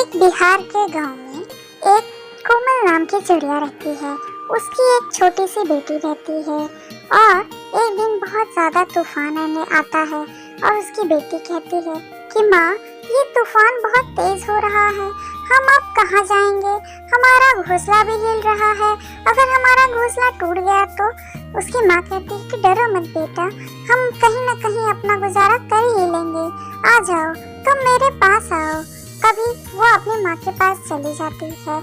एक बिहार के गांव में एक कोमल नाम की चिड़िया रहती है। उसकी एक छोटी सी बेटी रहती है और एक दिन बहुत ज़्यादा तूफान आने आता है और उसकी बेटी कहती है कि माँ, ये तूफान बहुत तेज हो रहा है, हम अब कहाँ जाएंगे? हमारा घोंसला भी हिल रहा है, अगर हमारा घोंसला टूट गया तो? उसकी माँ कहती है कि डरो मत बेटा, हम कहीं ना कहीं अपना गुजारा कर ही लेंगे, आ जाओ, तुम मेरे पास आओ। कभी वो अपनी माँ के पास चली जाती है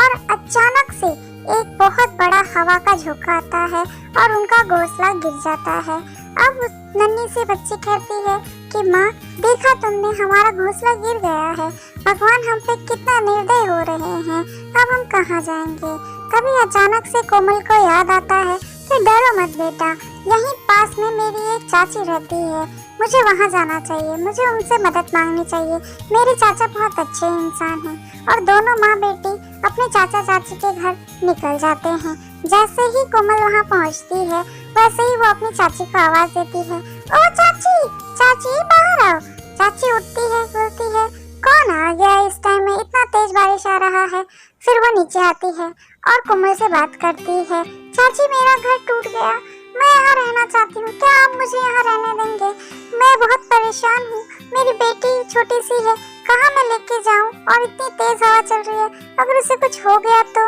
और अचानक से एक बहुत बड़ा हवा का झोंका आता है और उनका घोंसला गिर जाता है। अब उस नन्ही सी बच्ची कहती है कि माँ, देखा तुमने, हमारा घोंसला गिर गया है, भगवान हम पे कितना निर्दय हो रहे हैं, अब हम कहाँ जाएंगे? तभी अचानक से कोमल को याद आता है कि डरो मत बेटा, यहीं पास में मेरी एक चाची रहती है, मुझे वहाँ जाना चाहिए, मुझे उनसे मदद मांगनी चाहिए। मेरे चाचा बहुत अच्छे इंसान हैं। और दोनों माँ बेटी अपने चाचा चाची के घर निकल जाते हैं। जैसे ही कोमल वहाँ पहुँचती है वैसे ही वो अपनी चाची को आवाज़ देती है, ओ चाची, चाची बाहर आओ। चाची उठती है, बोलती है, कौन आ गया इस टाइम में, इतना तेज बारिश आ रहा है। फिर वो नीचे आती है और कोमल से बात करती है, चाची मेरा घर टूट गया, मैं यहाँ रहना चाहती हूँ, क्या आप मुझे यहाँ रहने देंगे? मैं बहुत परेशान हूँ, मेरी बेटी छोटी सी है, कहाँ मैं लेके जाऊँ? और इतनी तेज हवा चल रही है, अगर उसे कुछ हो गया तो?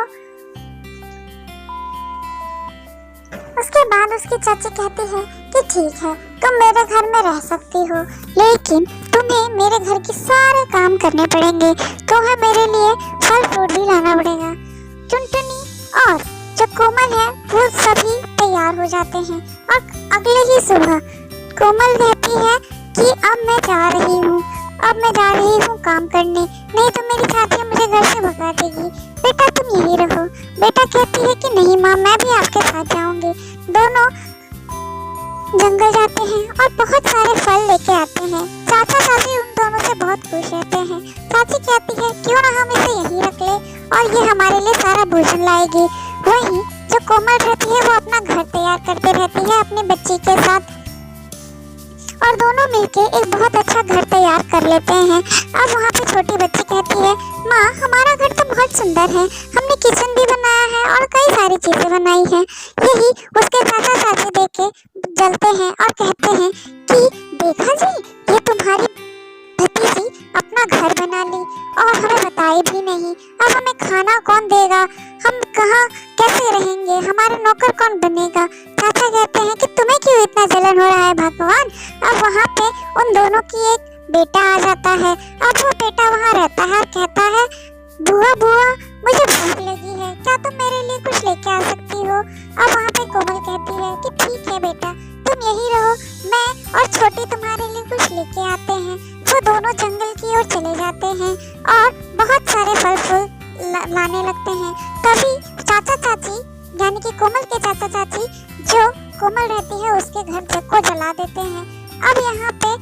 उसके बाद उसकी चाची कहती है कि ठीक है, तुम मेरे घर में रह सकती हो, लेकिन तुम्हें मेरे घर के सारे काम करने पड़ेंगे, तुम्हें मेरे लिए फल फ्रूट भी लाना पड़ेगा। टुनटुनी और जो कोमल है वो सभी तैयार हो जाते हैं और अगले ही सुबह कोमल कहती है कि अब मैं जा रही हूँ, अब मैं जा रही हूँ काम करने, नहीं तो मेरी चाची मुझे घर से भगा देगी, बेटा तुम यहीं रहो। बेटा कहती है कि नहीं माँ, मैं भी आपके साथ जाऊँगी। दोनों जंगल जाते हैं और बहुत सारे फल लेके आते हैं। चाचा चाची उन दोनों से बहुत खुश रहते हैं। चाची कहती है क्यों ना हम इसे यहीं रख ले और ये हमारे लिए सारा भोजन लाएगी। वहीं जो कोमल रहती है वो अपना घर तैयार करते रहती है अपनी बच्ची के साथ और दोनों मिलके एक बहुत अच्छा घर तैयार कर लेते हैं। अब वहाँ पे छोटी बच्ची कहती है, माँ हमारा घर तो बहुत सुंदर है, हमने किचन भी बनाया है और कई सारी चीजें बनाई हैं। यही उसके चाचा चाची देख के जलते हैं और कहते हैं कि देखा जी, ये तुम्हारी भतीजी अपना घर बना ली और हमें बताई भी नहीं, अब हमें खाना कौन देगा, हम कहाँ कैसे रहेंगे, हमारे नौकर कौन बनेगा? चाचा कहते हैं कि तुम्हें क्यों इतना जलन हो रहा है भगवान? अब वहाँ पे उन दोनों की एक बेटा आ जाता है। अब वो बेटा वहाँ रहता है और कहता है, बुआ बुआ मुझे भूख लगी है, क्या तुम मेरे लिए कुछ लेके आ सकती हो? अब वहाँ पे कोमल कहती है कि ठीक है बेटा, तुम यहीं रहो, मैं और छोटी तुम्हारे लिए कुछ लेके आते हैं। वो दोनों जंगल की ओर चले जाते हैं और बहुत सारे फल फूल लाने लगते हैं। तभी चाचा चाची यानी कि कोमल के चाचा चाची जो कोमल रहती है उसके घर को जला देते हैं। अब यहाँ पे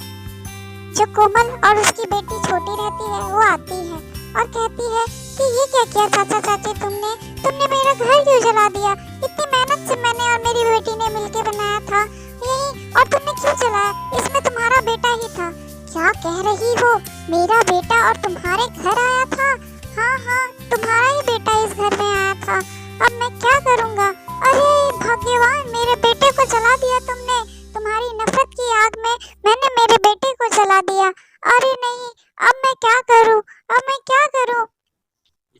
जो कोमल और उसकी बेटी छोटी रहती है वो आती है और कहती है कि ये क्या किया चाचा चाची, तुमने मेरा घर क्यों जला दिया? इतनी मेहनत से मैंने और मेरी बेटी ने मिलके बनाया था यही, और तुमने क्यों जलाया? इसमें तुम्हारा बेटा ही था। क्या कह रही हो, मेरा बेटा और तुम्हारे घर आया था? हाँ हाँ, तुम्हारा ही बेटा इस घर में आया था, अब मैं क्या करूँगा? अरे भगवान, मेरे बेटे को जला दिया तुमने, तुम्हारी नफरत की आग में मैंने मेरे बेटे को जला दिया। अरे नहीं, अब मैं क्या करूँ, अब मैं क्या करूँ?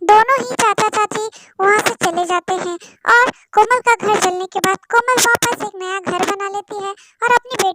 दोनों ही चाचा चाची वहाँ से चले जाते हैं और कोमल का घर जलने के बाद कोमल वापस एक नया घर बना लेती है और अपनी बेटी